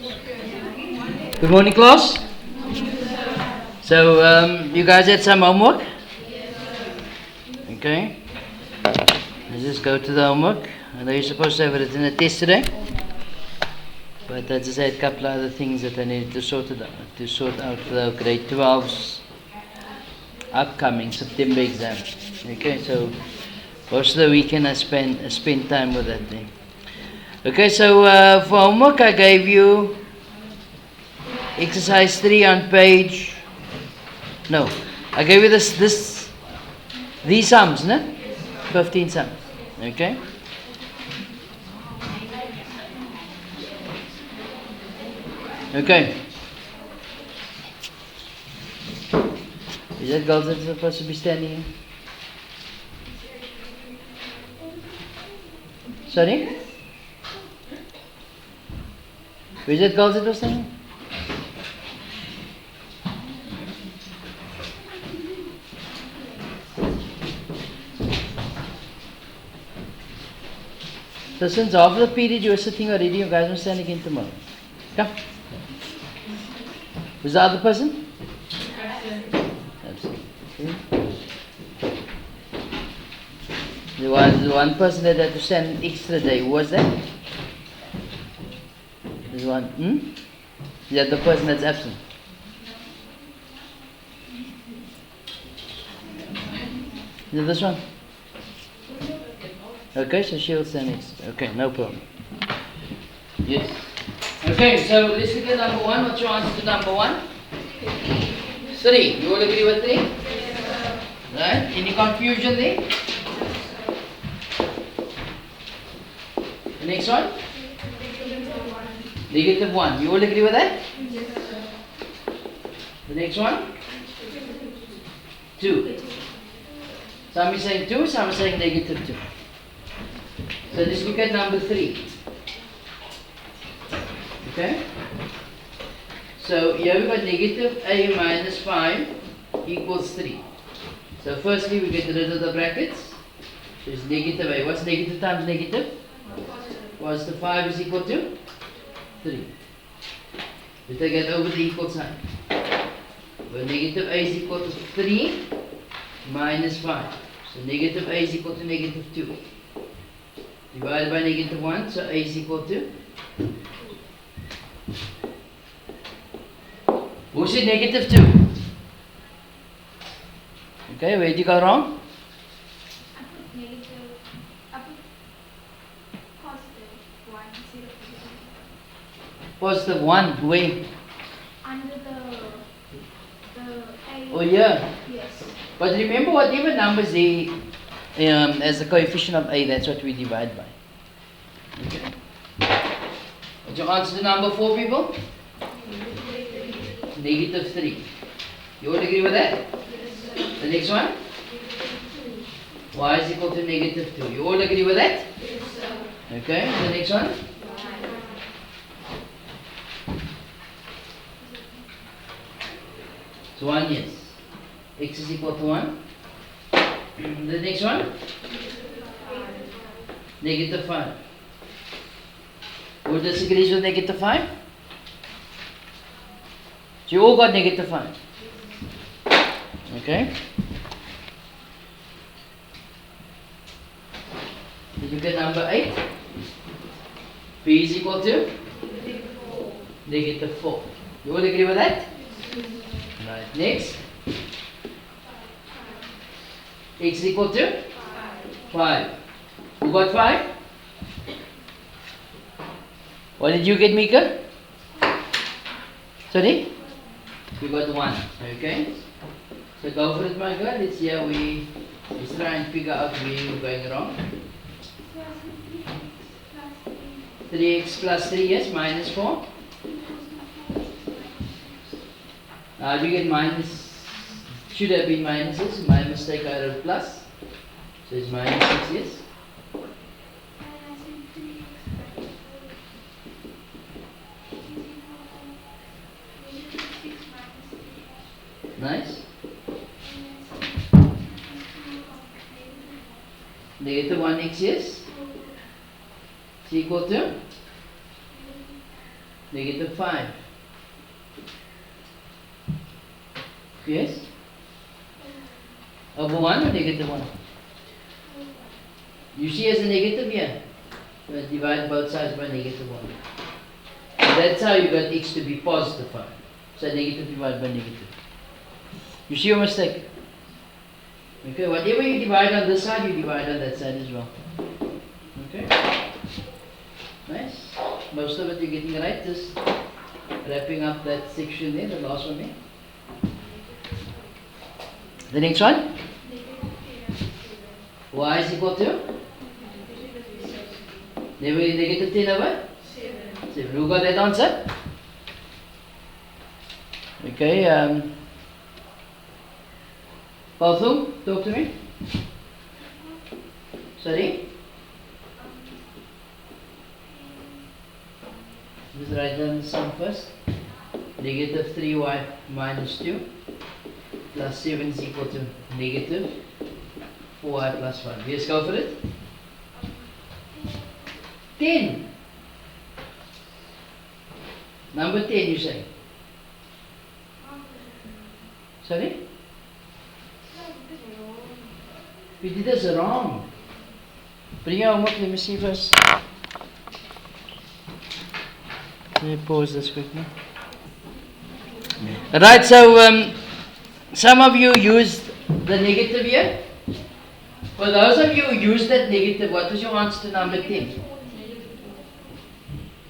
Good morning, class. So, you guys had some homework? Okay. Let's just go to the homework. I know you're supposed to have written a test today, but I just had a couple of other things that I needed to sort out for the grade 12's upcoming September exam. Okay, so most of the weekend I spent time with that thing. Okay, so for homework I gave you exercise 3 on page. No, I gave you these sums, no? 15 sums. Okay. Okay. Is that girl that's supposed to be standing here? Sorry? Is that girl that was standing here? So since half the period you were sitting already, you guys must stand again tomorrow. Come. Who's the other person? Absent. Okay. There was one person that had to stand an extra day. Who was that? There's one. Is that the person that's absent? Is it this one? Okay, so she'll stand next. Okay, no problem. Yes. Okay, so let's look at number 1. What's your answer to number 1? 3. You all agree with 3? Yes. Right? Any confusion there? The next one? Negative 1. You all agree with that? Yes. The next one? 2. Some is saying 2, some is saying negative 2. So let's look at number 3. Okay? So here we've got negative a minus 5 equals 3. So firstly we get rid of the brackets. So it's negative a. What's negative times negative? Positive 5 is equal to 3. We take that over the equal sign. Well, negative a is equal to 3 minus 5. So negative a is equal to negative 2. Divided by negative 1, so a is equal to? Who said negative 2? Okay, where did you go wrong? Positive 1, where? Under the A. Oh yeah. Yes. But remember whatever numbers there as the coefficient of a, that's what we divide by. Okay. What's your answer to number 4, people? Negative 3. You all agree with that? Yes. The next one? Y is equal to negative 2. You all agree with that? Yes, sir. Okay, the next one? So 1, yes. X is equal to 1. The next one? Negative 5. Who disagrees with negative 5? So you all got negative 5. Okay? Did you get number 8? P is equal to? Negative 4. You all agree with that? Right. Next. X is equal to? 5. Who got 5? What did you get, Mika? Sorry? You got 1. Okay? So go for it, my girl. Let's try and figure out where you're going wrong. 3x plus 3, yes, minus 4. Now you get minus, should have been minuses. My mistake, I wrote plus. So it's minus 6, yes. Nice. Negative 1x, yes. Is equal to? Negative 5. Yes? Over 1 or negative 1? You see as a negative here. So divide both sides by negative 1. So that's how you got x to be positive 5. So negative divided by negative. You see your mistake? Okay, whatever you divide on this side, you divide on that side as well. Okay? Nice. Most of it you're getting right. Just wrapping up that section there, the last one there. The next one? Y is equal to? Negative 10 over? 7. Who got that answer? Okay, Pathum, talk to me. Sorry? Just write down the sum first. Negative 3y minus 2 plus 7 is equal to negative 4y plus 1. Let's go for it. 10. Number 10 you say. Sorry? We did this wrong. Bring your homework, let me see first. Let me pause this quickly. Right, so some of you used the negative here. For those of you who used that negative, what was your answer to number 10?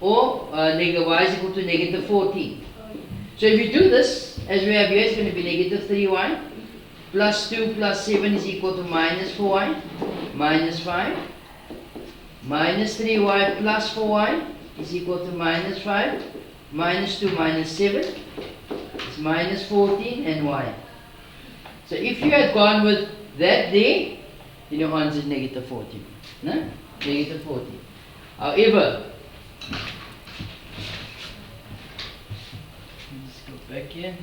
Or y is equal to negative 14. So if you do this, as we have here, it's going to be negative 3y plus 2 plus 7 is equal to minus 4y minus 5 minus 3y plus 4y is equal to minus 5 minus 2 minus 7 is minus 14 and y. So if you had gone with that there, then your answer is negative 14. No? Negative 14. However, let's go back here.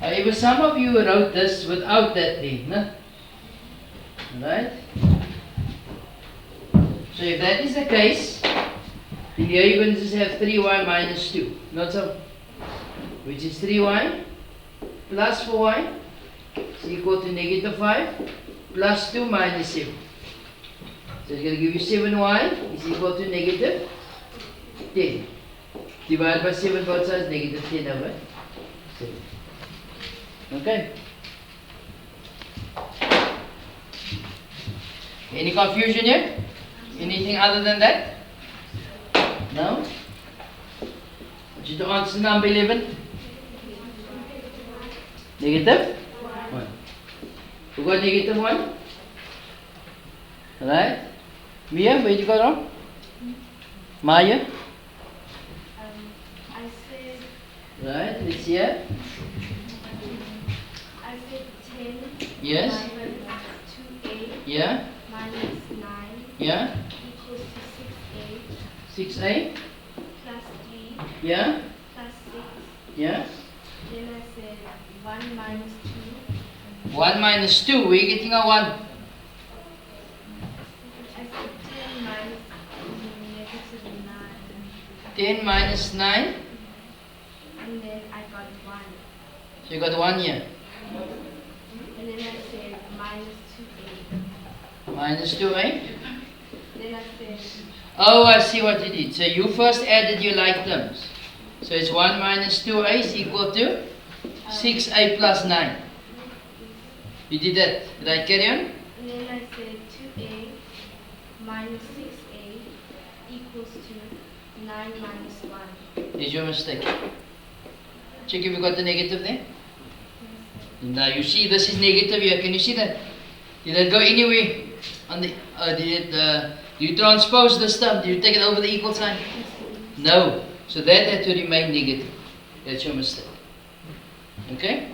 However, some of you wrote this without that thing. No? Right? So if that is the case, then here you're going to just have 3y minus 2. Not so? Which is 3y plus 4y is equal to negative 5 plus 2 minus 7. So it's going to give you 7y is equal to negative 10. Divide by 7 both sides, negative 10 over 7. Okay? Any confusion here? Anything other than that? No? I want you to answer number 11. Negative 1. Who got negative 1? Right? Mia, where did you go wrong? Maya? I said. Right, let's see here. I said 10. Yes. Minus 2a. Yeah. Minus 9. Yeah. Equals to 6a. 6a. Plus 3. Yeah. Plus 6. Yeah. Then I said 1 minus 2. 1 minus 2. We're getting a 1. I said 10 minus negative 9. 10 minus 9. And then I got 1. So you got 1 here. And then I said minus 2a. Minus 2a. Then I said. Oh, I see what you did. So you first added your like terms. So it's 1 minus 2a is equal to 6a plus 9. You did that. Did I carry on? And then I said 2a minus 6a equals to 9 minus 1. There's your mistake. Check if you got the negative there. Now you see this is negative here. Can you see that? Did it go anywhere? On the did you transpose this term? Did you take it over the equal sign? No. So that had to remain negative. That's your mistake. Okay?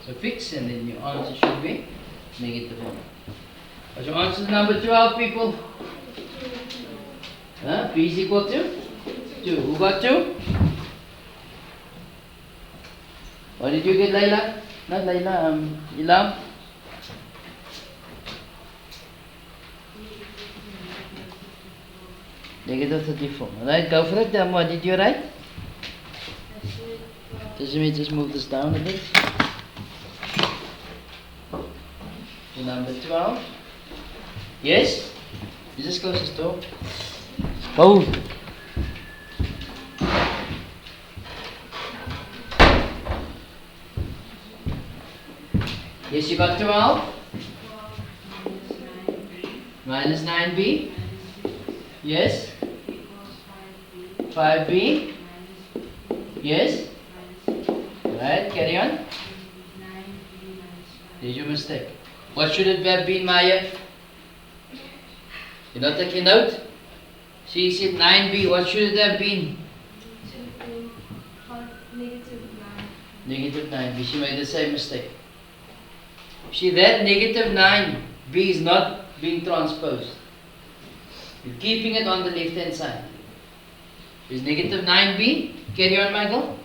So fix and then your answer should be negative 1. What's your answer to number 12, people? P is equal to 2. Who got 2? What did you get, Layla? Not Layla, Ilham? Negative 34. Alright, go for it. What did you write? Just let me just move this down a bit. To number 12. Yes? You just close this door. Oh! Yes, you got 12. Minus 9b. Yes. 5b. Yes. Right, carry on. There's your mistake. What should it have been, Maya? You not taking note? She said 9b. What should it have been? Negative 9. Negative 9b. She made the same mistake. See, that negative 9b is not being transposed. You're keeping it on the left hand side. Is negative 9b. Carry on, Michael.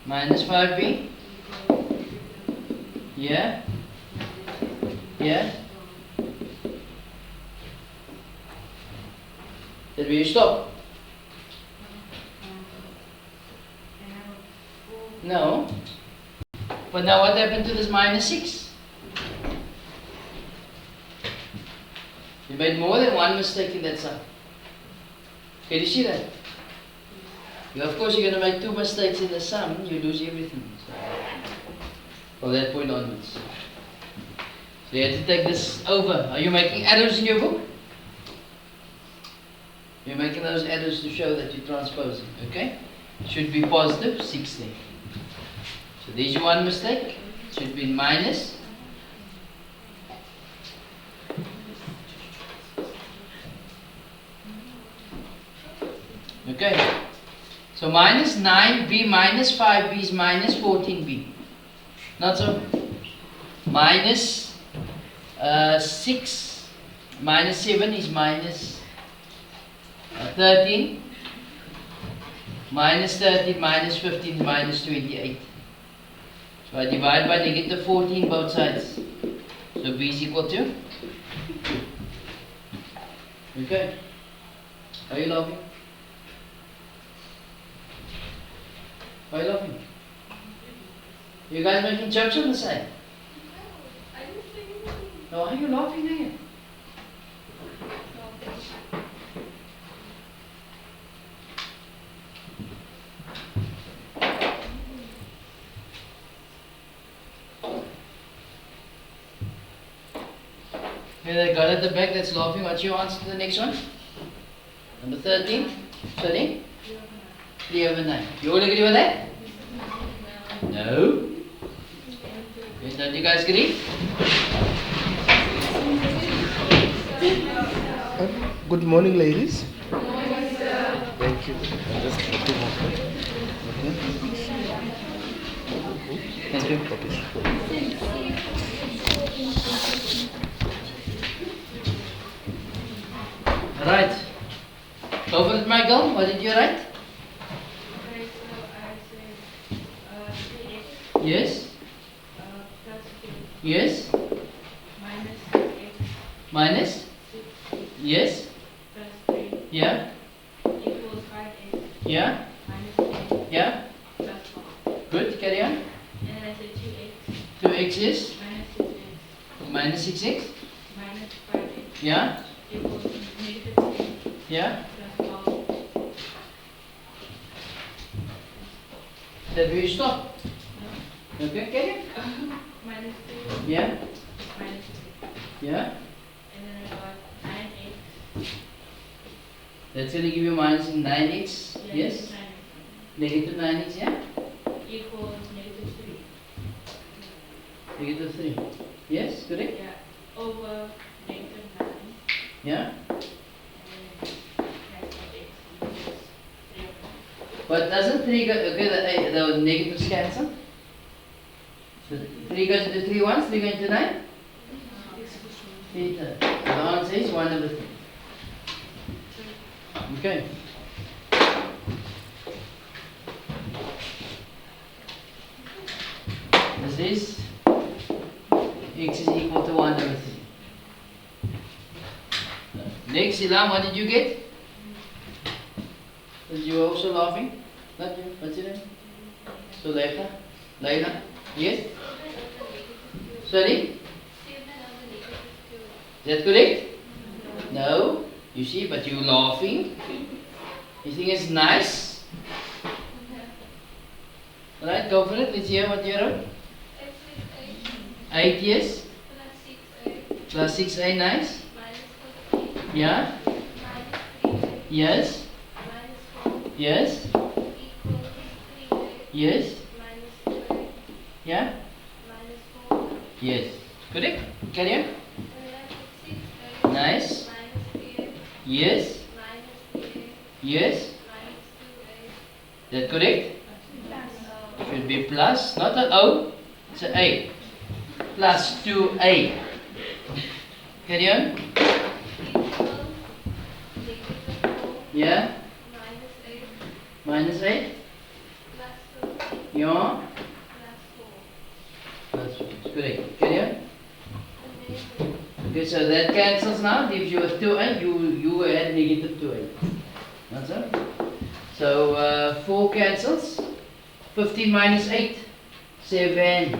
Minus 5b. Yeah. Yeah. Then will you stop? No. But now what happened to this minus 6? You made more than one mistake in that sum. Can you see that? Of course, you're going to make 2 mistakes in the sum, you lose everything. So, from that point onwards. So you have to take this over. Are you making arrows in your book? You're making those arrows to show that you're transposing, okay? Should be positive, 60. So there's your one mistake. Should be minus. Okay. So minus 9b minus 5b is minus 14b. Not so. Minus 6 minus 7 is minus 13. Minus 13 minus 15 is minus 28. So I divide by negative 14 both sides. So b is equal to? Okay. Are you laughing? Why are you laughing? You guys making jokes on the side? I didn't say anything. No, why are you laughing there? Okay, that guy at the back that's laughing, what's your answer to the next one? Number 13? Sorry? 3 over 9. You all agree with that? No? Okay, don't you guys agree? Good morning, ladies. Thank you. I'll just put them off. Thank you. Okay. Right. Go for it, Michael. What did you write? Okay, so I said 3x Yes. plus 2 Yes. minus 6x Minus? 6 Yes. plus 3 Yeah. equals 5x Yeah. minus 10 Yeah. plus 4. Good. Carry on. And then I said 2x 2x is minus 6x minus 6x. minus 5x Yeah. equals negative 10 Yeah. plus 12. Then we stop. Okay. Carry on. Minus 2 Yeah. minus 6. Yeah. And then I got 9x. That's going to give you minus 9x. Yeah, Yes. 9x Negative 9x. Yeah. equals negative 3. Negative 3. Yes. Correct. Yeah, over negative 9. Yeah. And then that's what x equals 3 over 9. But doesn't 3 go, okay, the negatives cancel? So 3 goes into 3 once, 3 goes into 9? 3 thirds. The answer is 1 over 3. Okay. This is x is equal to 1 over 3. Next, Ilam, what did you get? Is you also laughing? Not you. What's your name? Suleika? Laila? Yes? Sorry? Is that correct? No. You see, but you laughing. You think it's nice? Alright, go for it. Let's hear what you wrote. 8, yes? Plus 6a, nice? Yeah? Yes? Yes? Yes? Yeah? Yes. Correct? Carry on. Nice? Yes? Yes? That correct? Should be plus, not an O, it's an A. Plus 2A. Carry on. Yeah? Minus 8? Yeah? That's correct. Carry on. Okay, so that cancels now, leaves you with 2A, you had negative 2A. That's it. So 4 cancels. 15 minus 8, 7.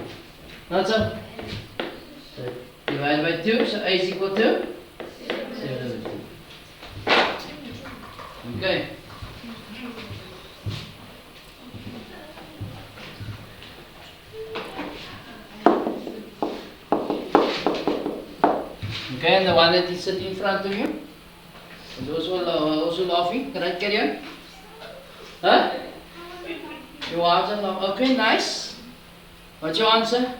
That's all. So divide by 2, so A is equal to 7 over 2. Okay. Okay, and the one that is sitting in front of you is also laughing. Can I carry on? Huh? Your answer? Okay, nice. What's your answer?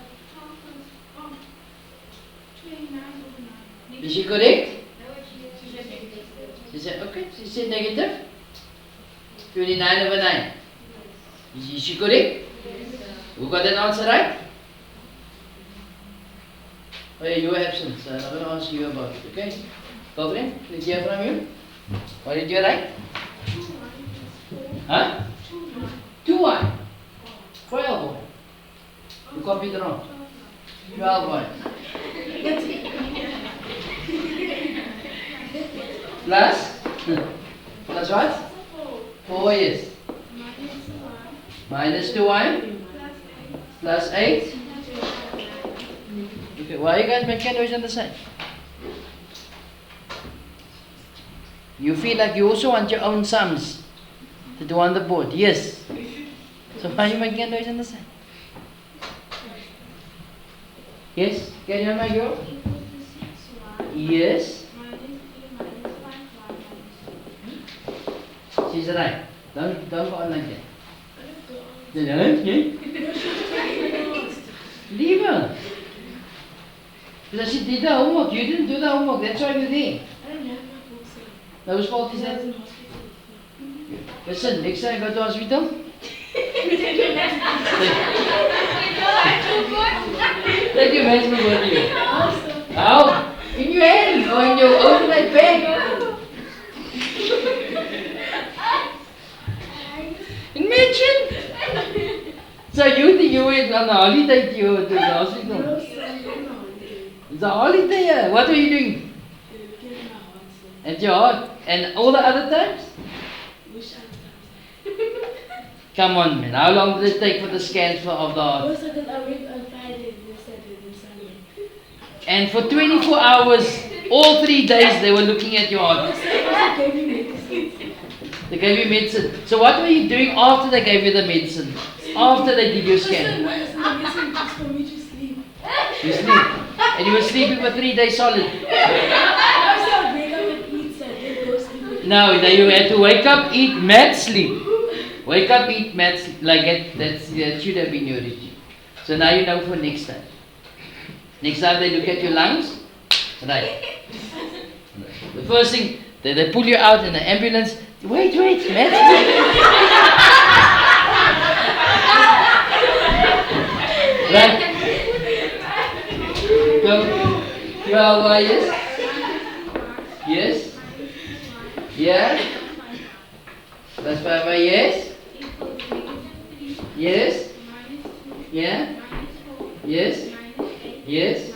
Is she correct? She said, okay, she said negative. 29 over 9. Is she correct? Who got that answer right? Oh yeah, you were absent, so I'm not going to ask you about it, okay? Girlfriend, let's hear from you. What did you write? Huh? 2-1. 12 boy. You copied it wrong. 12 boy. Plus? Plus what? 4 yes. Minus 2y. Plus 8. Okay, why you guys making noise on the side? You feel like you also want your own sums to do on the board. Yes. So why are you making a noise on the side? Yes? Carry on, my girl. Yes? She's right. Don't go on like that. Leave her. Because she did the homework. You didn't do the homework. That's why you're there. Now whose fault is that? Listen, next time I go to hospital. Take your management with you. How? In your hand or in your overnight bag. Imagine. So you think you went on a holiday to the hospital? It's a holiday. What are you doing? At your heart. And all the other times? Come on, man. How long did it take for the scans of the heart? Most of them I went on Friday, Saturday, and Sunday. And for 24 hours, all 3 days, they were looking at your heart. They gave me medicine. They gave you medicine. So what were you doing after they gave you the medicine? After they did your scan? The medicine was for me to sleep. You sleep. And you were sleeping for 3 days solid. I said wake up and eat, then go sleep. No, you had to wake up, eat, mad sleep. Wake up, eat, mad sleep. Like that should have been your routine. So now you know for next time. Next time they look at your lungs, right. The first thing, they pull you out in the ambulance. Wait, mad sleep. Right? Go. 12 yes? Yes? Yeah? Plus 5 yes? Yes? Yeah? Yes? Yes?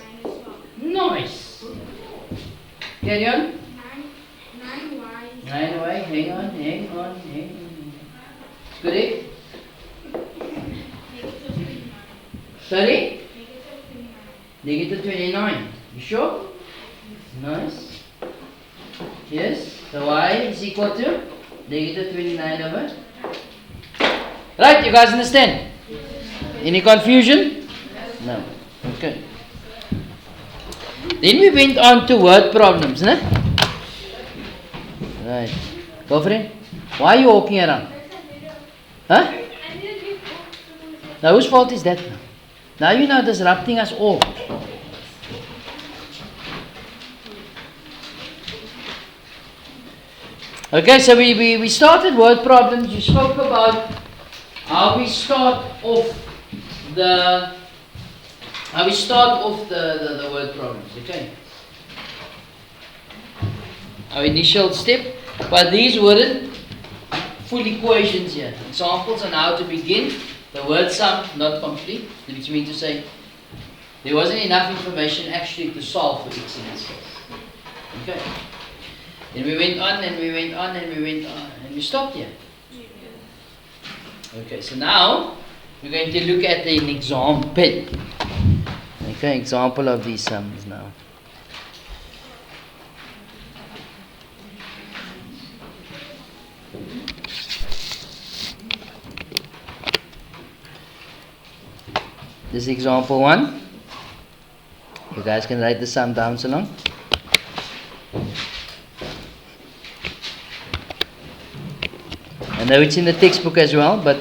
Nice. Carry on. 9y 9 away, hang on. Correct? Sorry? Negative 29. You sure? Nice. Yes? So y is equal to negative 29 over. Right, you guys understand? Any confusion? No. Okay. Then we went on to word problems, né? Right. Girlfriend, why are you walking around? Huh? Now whose fault is that? Now you're now disrupting us all. Okay, so we started word problems. You spoke about how we start off the word problems. Okay. Our initial step, but these weren't full equations here. Examples on how to begin. The word sum not complete, which means to say there wasn't enough information actually to solve for x in this case. Okay. Then we went on and we went on and we went on and we stopped here. Okay, so now we're going to look at an example. Okay, example of these sums now. This is example 1. You guys can write the sum down so long. I know it's in the textbook as well, but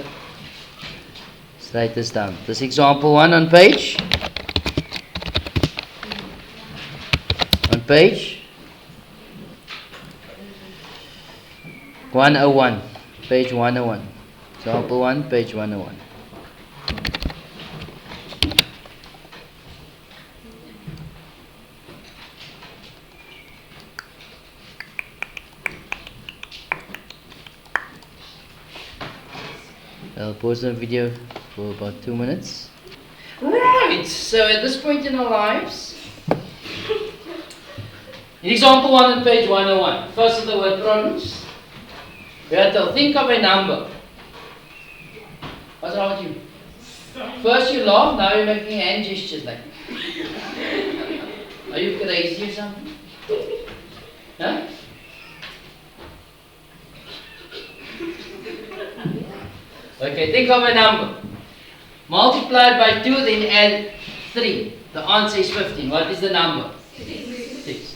let's write this down. This is example 1 on page 101. Page 101. Example 1, page 101. I'll pause the video for about 2 minutes. Right, so at this point in our lives, in example 1 on page 101, first of the word problems, we have to think of a number. What's wrong with you? First you laugh, now you're making hand gestures like. Are you crazy or something? Huh? Okay, think of a number. Multiplied by 2, then add 3. The answer is 15. What is the number? 6.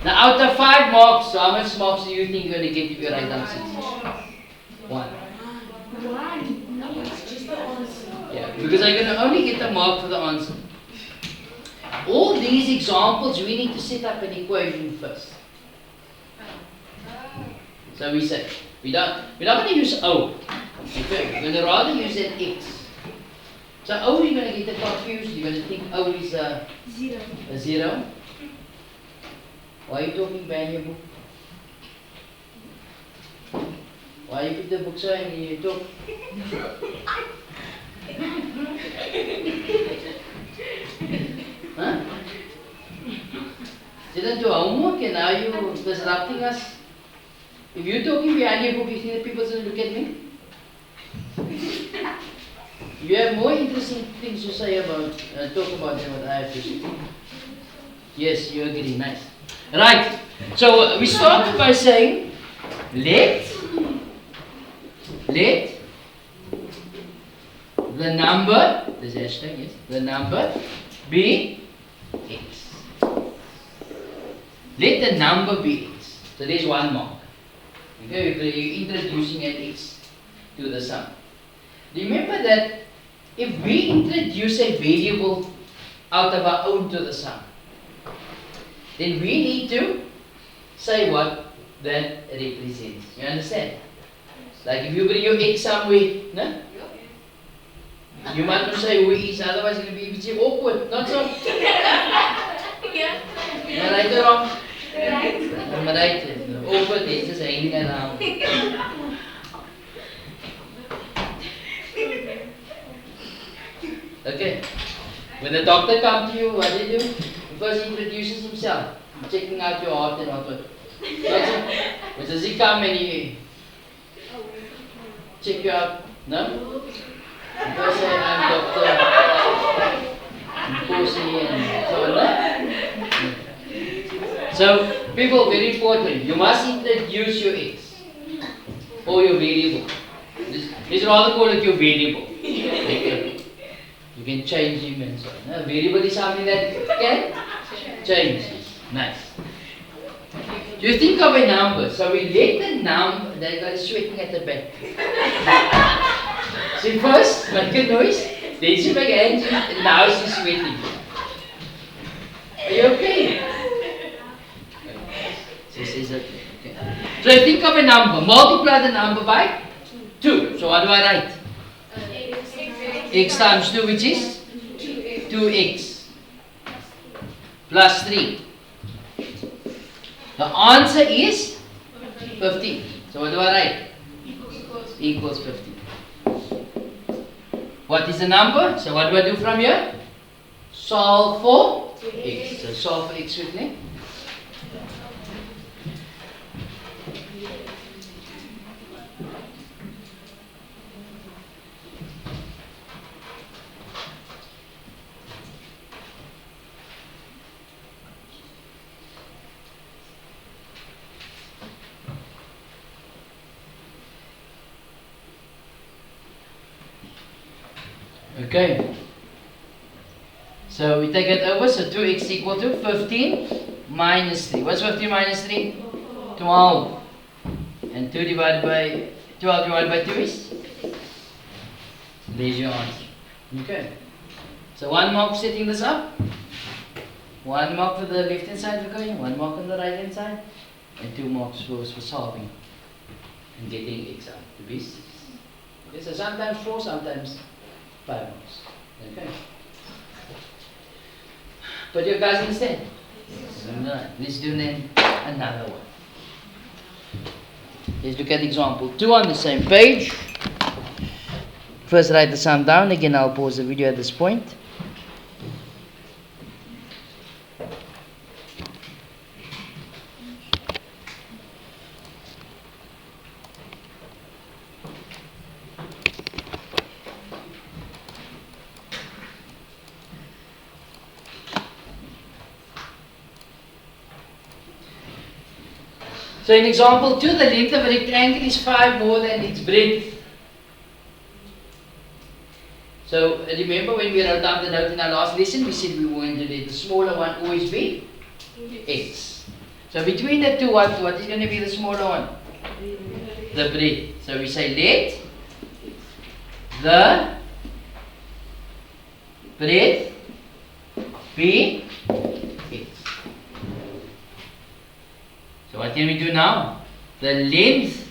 Now out of 5 marks, so how much marks do you think you're going to get if you write down 6? 1. No, it's just the answer. Yeah, because I'm going to only get the mark for the answer. All these examples, we need to set up an equation first. So we say, we're not going to use O. Okay, we're going to rather use an X. So O, you're going to get confused. You're going to think O is a 0. Why are you talking bad in your book? Why you put the book so and you talk? Huh? Didn't do homework and now you're disrupting us? If you're talking behind your book, you think that people are going to look at me? You have more interesting things to say about, talk about than what I have to say. Yes, you agree, nice. Right, so we started by saying, let the number, this hashtag, yes, the number be x. Let the number be x. So there's 1 mark. Okay, you're introducing an x to the sum. Remember that if we introduce a variable out of our own to the sum, then we need to say what that represents. You understand? Like if you bring your x somewhere, no? You must not say who it is, otherwise it will be a bit awkward, not so? Yeah. Am I right or wrong? Am I right? Awkward is just hanging around. Okay. When the doctor comes to you, what do you do? First he introduces himself, checking out your heart and all that. But does he come and he check you out? No? You go say, I'm Dr. Kosi and so on. No? So, people, very important, you must introduce your x or your variable. This rather call it your variable. Okay. You can change him and so on. A variable is something that can change. Nice. Do you think of a number? So we let the number, they got sweating at the back. See, first, make a noise, then she make hands, and now she's sweating. Are you okay? She says okay. So you think of a number, multiply the number by 2. So what do I write? X times 2, which is 2x plus 3. The answer is 15. So what do I write? Equals 15. What is the number? So what do I do from here? Solve for x. So solve for x with me. Okay, so we take it over, so 2x equal to 15 minus 3. What's 15 minus 3? 12. And 12 divided by 2 is? There's your answer. Okay, so 1 mark for setting this up, 1 mark for the left hand side for going, 1 mark on the right hand side, and 2 marks for solving and getting x out to be 6. Okay, so sometimes 4, sometimes 5 marks. Okay. But you guys understand? Yes. Let's do then another one. Let's look at example 2 on the same page. First write the sum down. Again, I'll pause the video at this point. So in example 2, the length of a rectangle is 5 more than its breadth. So remember when we wrote down the note in our last lesson, we said we want to let the smaller one always be x. So between the two, what is going to be the smaller one? The breadth. So we say let the breadth be x. So what can we do now? The length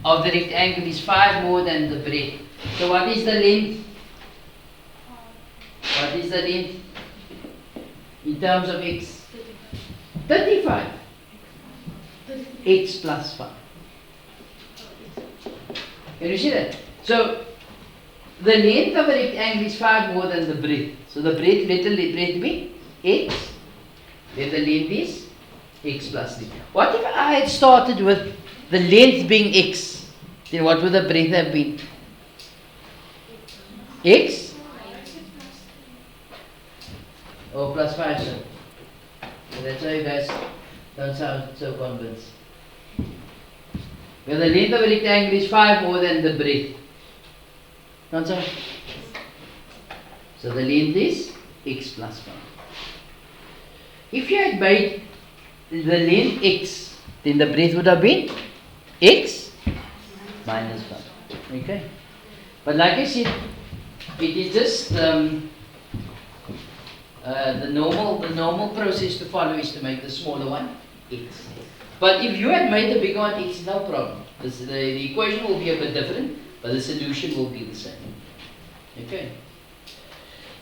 of the rectangle is 5 more than the breadth. So what is the length? What is the length in terms of x? 35. X plus 5. Can you see that? So the length of a rectangle is 5 more than the breadth. So the breadth, let the breadth be x. Then the length is x plus 3. What if I had started with the length being x? Then what would the breadth have been? X? Oh, plus 5, sir. So that's why you guys don't sound so convinced. Well, the length of a rectangle is 5 more than the breadth. Not so? So the length is x plus 5. If you had made the length x, then the breadth would have been x minus 5. Okay? But like I said, it is just the normal process to follow is to make the smaller one x. But if you had made the bigger one x, no problem. The equation will be a bit different, but the solution will be the same. Okay?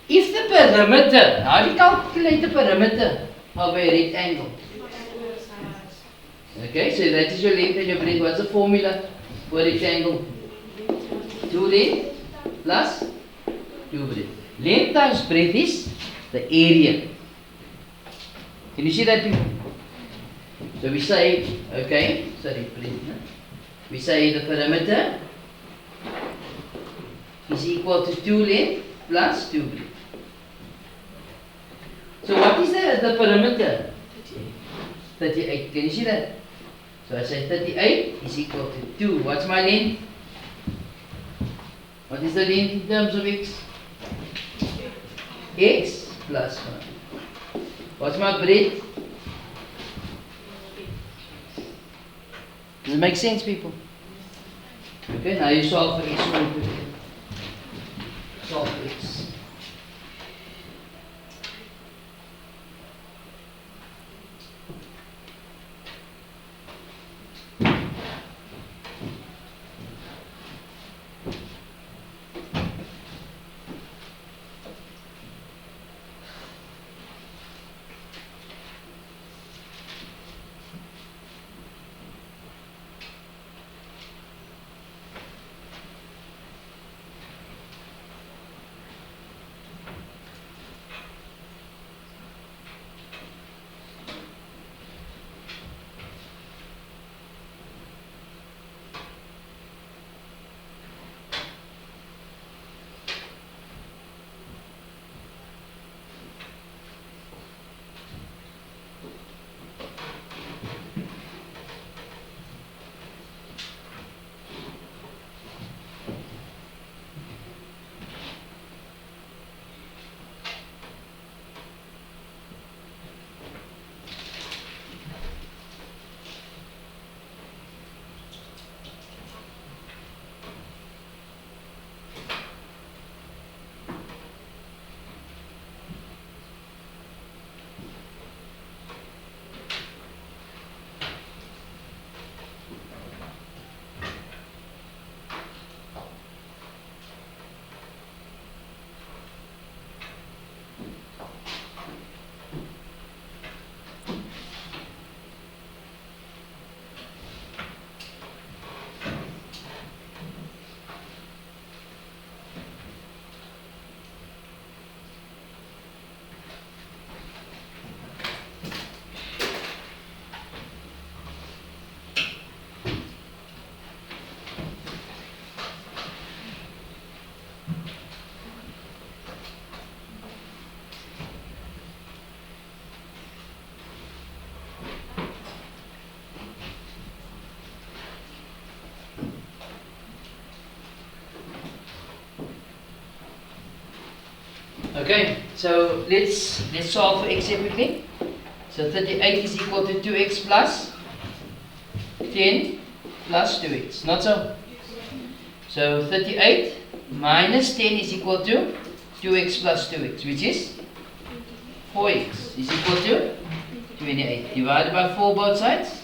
If the perimeter, how do you calculate the perimeter of a rectangle? Okay, so that is your length and your breadth. What's the formula for a rectangle? 2 length plus 2 breadth. Length times breadth is the area. Can you see that? So So we say, okay, sorry, we say the perimeter is equal to 2 length plus 2 breadth. So what is the perimeter? 38. Can you see that? So I say 38 is equal to 2. What's my length? What is the length in terms of x? X plus 1. What's my breadth? Does it make sense, people? Okay, now you solve for x. Solve for x. Okay, so let's solve for x quickly. So 38 is equal to 2x plus 10 plus 2x, not so? So 38 minus 10 is equal to 2x plus 2x, which is 4x is equal to 28. Divided by 4 both sides.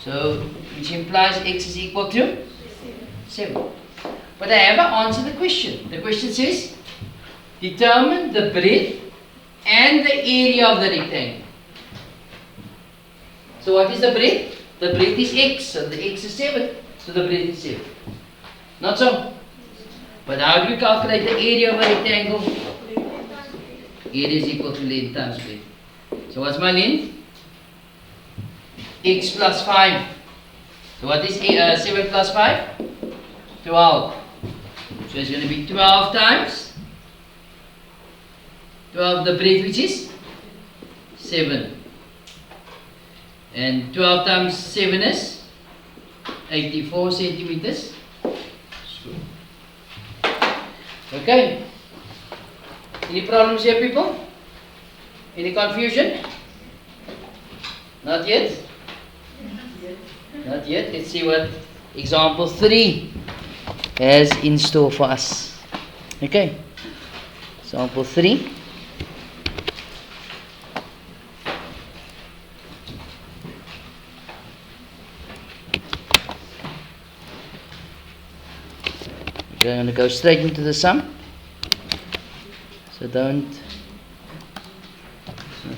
So, which implies x is equal to 7. But I haven't answered the question. The question says, determine the breadth and the area of the rectangle. So what is the breadth? The breadth is x, so the x is 7. So the breadth is 7. Not so? But how do you calculate the area of a rectangle? Area is equal to length times breadth. So what's my length? X plus 5. So what is 7 plus 5? 12. So it's going to be 12 times 12 the breadth, which is 7. And 12 times 7 is 84 centimeters square. Okay. Any problems here, people? Any confusion? Not yet? Not yet. Let's see what example 3 has in store for us. Okay. Example 3. We're going to go straight into the sum. So don't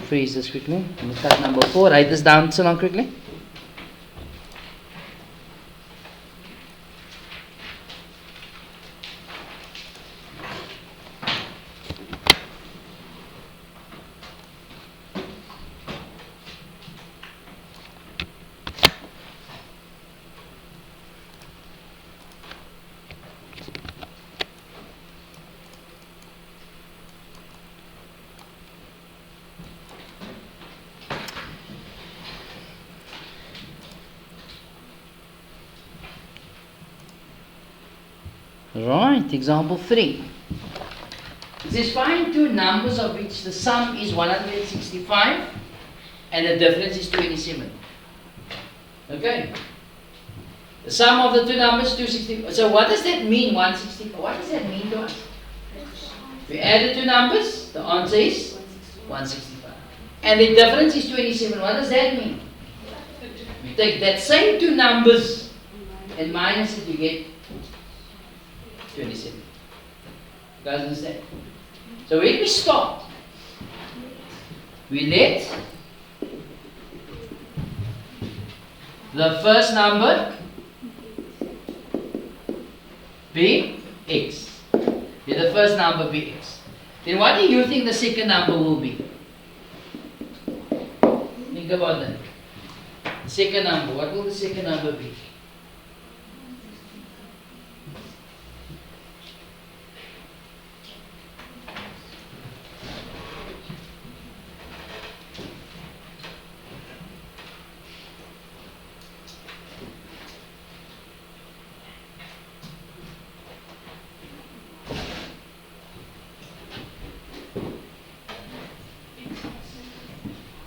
freeze this quickly. I'm going to cut number 4. Write this down so long quickly. Right, example 3. It says find two numbers of which the sum is 165 and the difference is 27. Okay. The sum of the two numbers 260. So what does that mean, 165? What does that mean to us? We add the two numbers, the answer is 165. And the difference is 27. What does that mean? We take that same two numbers and minus it, you get 27. You guys understand? So when we start, we let the first number be x. Let the first number be x. Then what do you think the second number will be? Think about that. The second number, what will the second number be?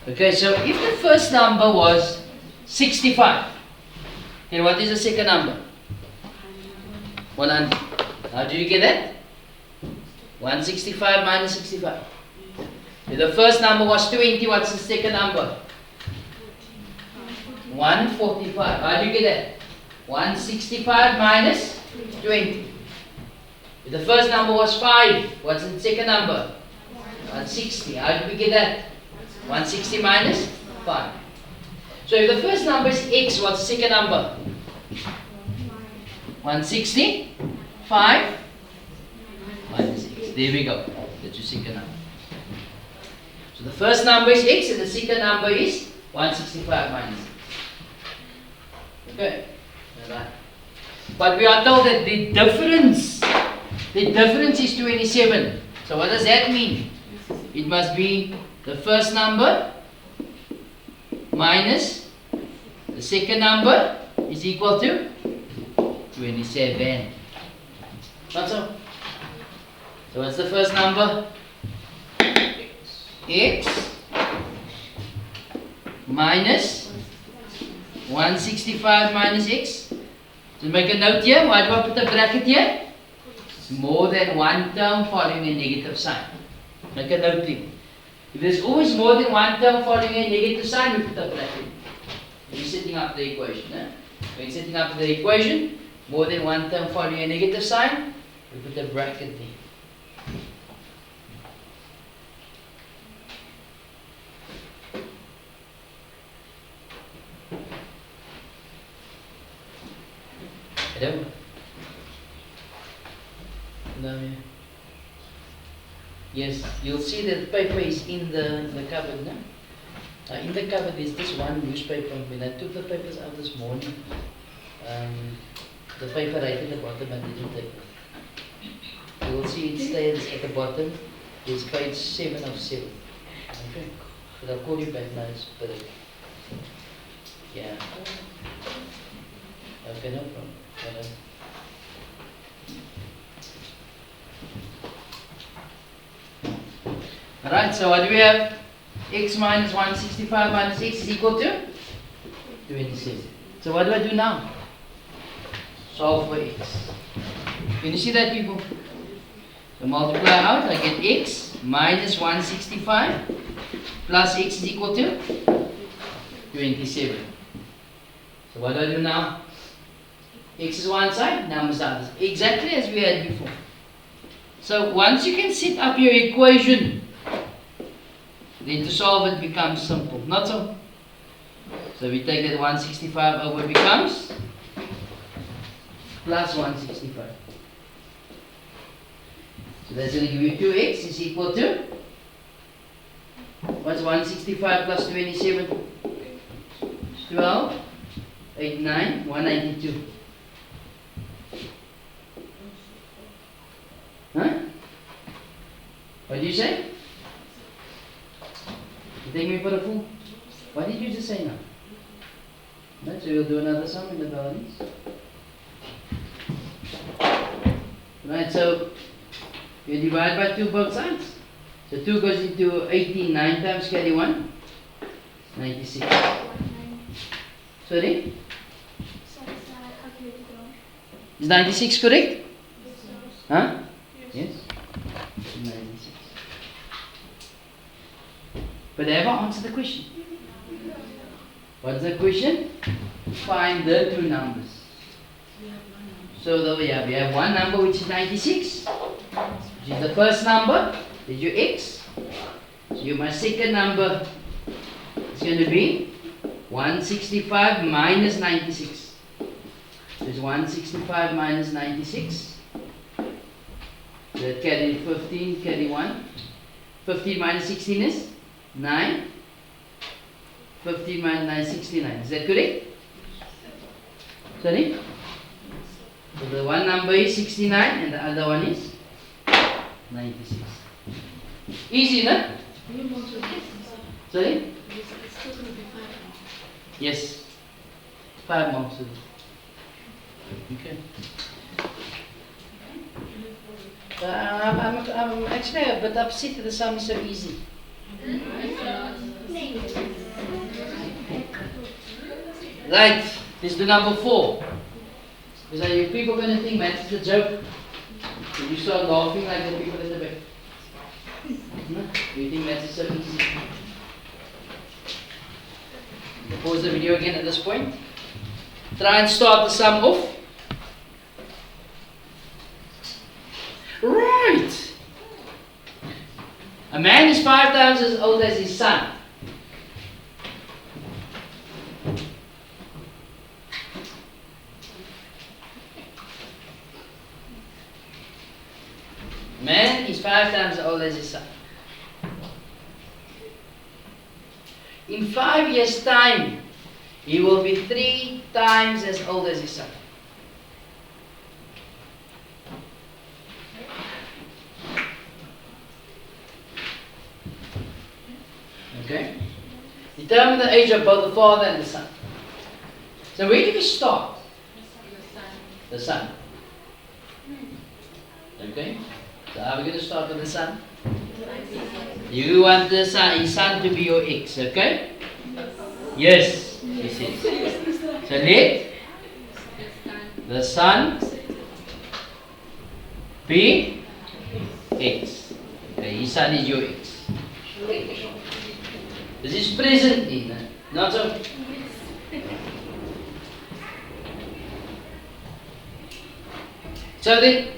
Okay, so if the first number was 65, then what is the second number? 100. How do you get that? 165 minus 65. If the first number was 20, what's the second number? 145. How do you get that? 165 minus 20. If the first number was 5, what's the second number? 160. How do we get that? 160 minus 5. So if the first number is x, what's the second number? 165 minus x. There we go. That's your second number. So the first number is x and the second number is 165 minus x. Okay. Alright. But we are told that the difference is 27. So what does that mean? It must be the first number minus the second number is equal to 27. Not so? So what's the first number? X minus 165 minus x. So make a note here. Why do I put a bracket here? It's more than one term following a negative sign. Make a note here. If there's always more than one term following a negative sign, we put a bracket. We're setting up the equation. When setting up the equation, more than one term following a negative sign, we put a bracket there. Hello? No, yeah. Yes, you'll see that the paper is in the cupboard now. In the cupboard is this one newspaper. When I took the papers out this morning, the paper right at the bottom I didn't take it. You will see it stays at the bottom. It's page 7 of 7. Okay. But I'll call you back now. It's better. Yeah. Okay, no problem. Hello. Alright, so what do we have? X minus 165 minus x is equal to 27. So what do I do now? Solve for x. Can you see that, people? So multiply out, I get x minus 165 plus x is equal to 27. So what do I do now? X is one side, numbers the other. Exactly as we had before. So once you can set up your equation, then to solve it becomes simple. Not so? So we take that 165 over becomes plus 165. So that's going to give you 2x is equal to, what's 165 plus 27? 12, 8, 9, 192. Huh? What did you say? You take me for a fool? What did you just say now? Right, so we'll do another sum in the balance. Right, so you divide by 2 both sides. So 2 goes into 18, 9 times carry 1, 96. Sorry? Is 96 correct? Huh? Yes? 96. But have I answered the question? What's the question? Find the two numbers. So we have one number which is 96, which is the first number, is your x. So my second number is going to be 165 minus 96. So it's 165 minus 96. So that carry 15, carry 1. 15 minus 16 is 9. 15 minus 9 is 69. Is that correct? Sorry? So the one number is 69 and the other one is 96. Easy, no? Sorry? Yes. 5 months. Okay. I'm actually a bit upset that the sum is so easy. Right, let's do number 4. Because are you people going to think maths is a joke? So you start laughing like the people in the back. No? You think maths is so easy? Pause the video again at this point. Try and start the sum off. Right! A man is 5 times as old as his son. Man is 5 times as old as his son. In 5 years' time, he will be 3 times as old as his son. Okay? Determine the age of both the father and the son. So where do we start? The son. Okay? So how are we going to start with the son? You want the son, his son to be your x, okay? Yes, he says. So let the son be x. Okay, his son is your x. This is presently, not so. So then,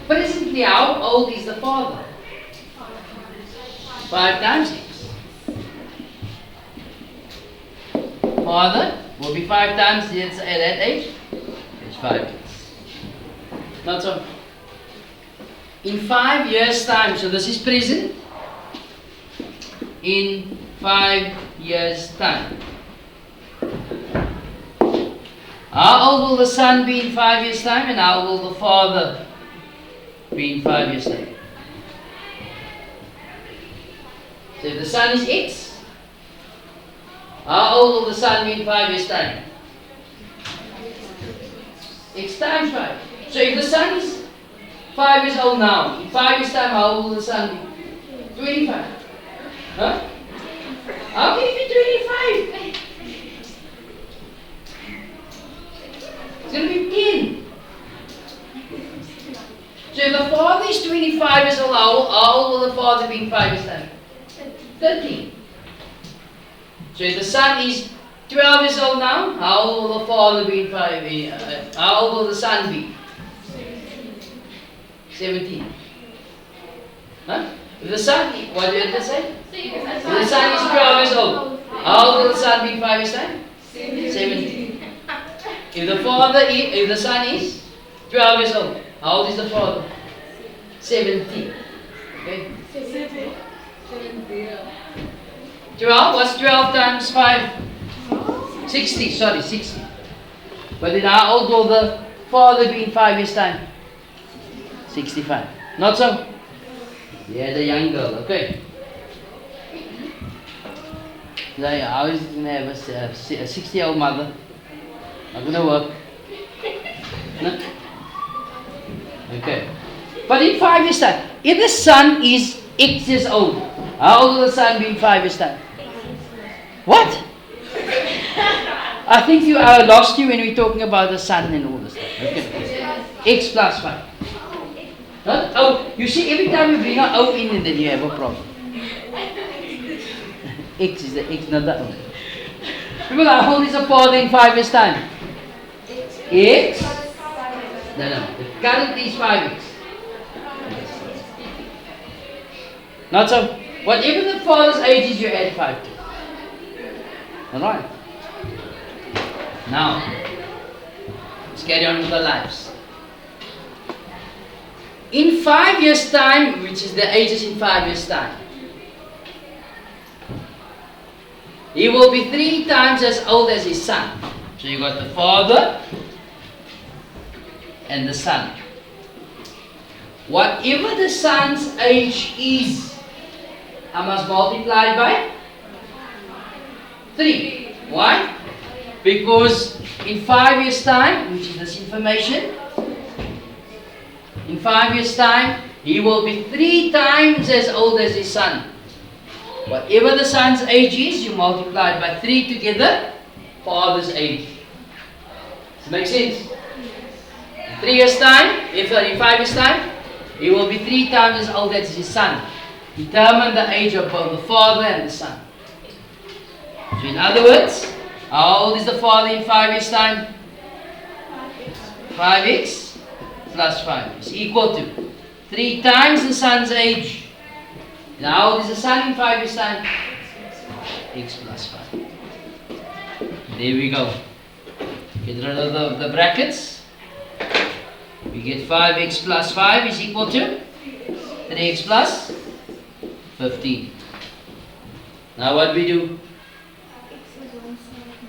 presently, how old is the father? 5 times x. Father will be 5 times at that age. It's 5x. Not so. In 5 years' time, so this is present. In 5 years' time. How old will the son be in 5 years' time, and how old will the father be in 5 years' time? So if the son is x, how old will the son be in 5 years' time? X times 5. So if the son is 5 years old now, in 5 years' time, how old will the son be? 25. Huh? How can it be 25? It's going to be 10. So if the father is 25 years old, how old will the father be in 5 years' time? 13. So if the son is 12 years old now, how old will the father be in 5 years? How old will the son be? 17. Huh? If the son, what did you say? If the son is 12 years old, how old will the son be in 5 years' time? 17. If the son is 12 years old, how old is the father? 17. Okay? 12, what's 12 times 5? 60, sorry, 60. But then how old will the father be in 5 years' time? 65. Not so? Yeah, the young girl, okay. I always going to have a 60-year-old mother. Not going to work. No? Okay. But in 5 years' time, if the son is X years old, how old will the son be in 5 years' time? What? I think I lost you when we were talking about the sun and all this stuff. Okay. X plus 5. Huh? Oh, you see, every time you bring an O in, then you have a problem. X is the X, not the O. People, how old is the father in 5 years' time? X? No. The current is 5X. Not so. Whatever the father's age is, you add 5 to. Alright. Now, let's carry on with our lives. In 5 years' time, which is the ages in 5 years' time, he will be 3 times as old as his son. So you got the father and the son. Whatever the son's age is, I must multiply by 3. Why? Because in 5 years' time, which is this information, in 5 years' time, he will be 3 times as old as his son. Whatever the son's age is, you multiply it by 3 together, father's age. Does it make sense? In 3 years' time, in 5 years' time, he will be 3 times as old as his son. Determine the age of both the father and the son. So in other words, how old is the father in 5 years' time? 5x plus 5 is equal to 3 times the son's age. And how old is the son in 5 years' time? X plus 5. There we go. Get rid of the brackets. We get 5x plus 5 is equal to 3x plus 15. Now what do we do?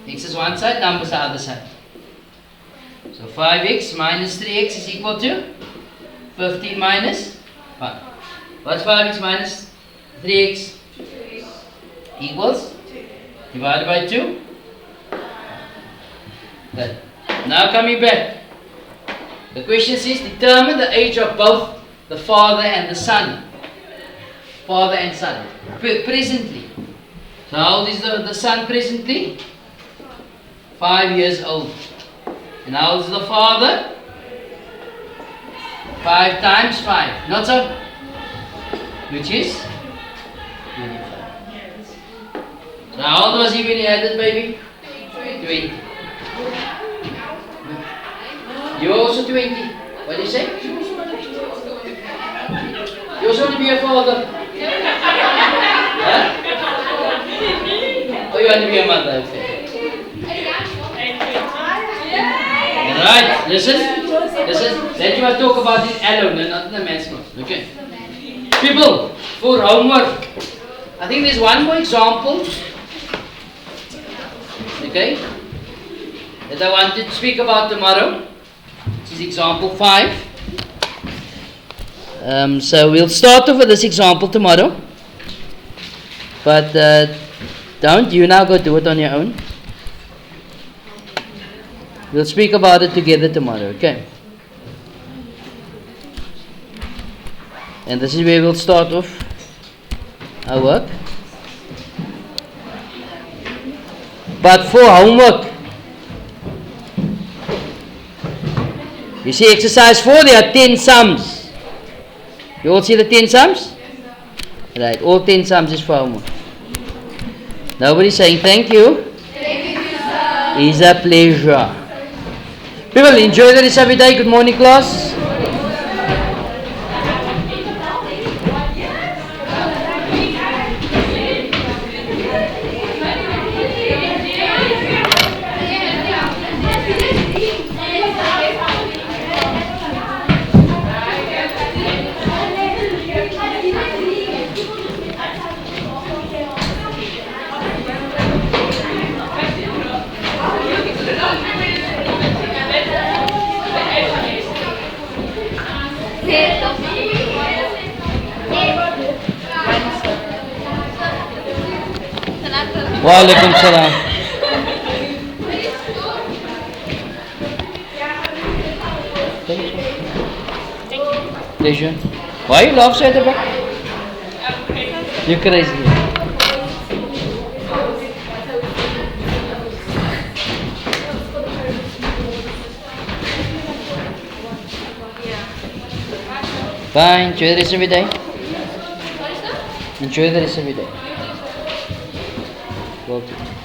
X is one side, numbers are the other side. So 5x minus 3x is equal to 15 minus 1. What's 5x minus 3x? Equals? Divided by 2. Good. Now coming back. The question says determine the age of both the father and the son. Father and son. Presently. So how old is the son presently? 5 years old. And how old is the father? 5 times 5. Not so? Which is? 25. So how old was he when he had this baby? 20. You're also 20. What do you say? You also want to be a father? Huh? Or you want to be a mother? Okay. Right, listen. Then you must talk about it alone and not in the maths class. Okay. People, for homework, I think there's one more example. Okay. That I wanted to speak about tomorrow. This is example 5. So we'll start off with this example tomorrow. But don't you now go do it on your own. We'll speak about it together tomorrow, okay? And this is where we'll start off our work. But for homework, you see exercise 4, there are 10 sums. You all see the 10 sums? Right, all 10 sums is for homework. Nobody's saying thank you. Thank you, sir. It's a pleasure. People, enjoy the rest of your day. Good morning, class. Waalaikum salam. Thank you. Leisure. Why you laugh so at the back? You're crazy. Bye. Enjoy the rest of your day. Enjoy the rest of your day. Well done.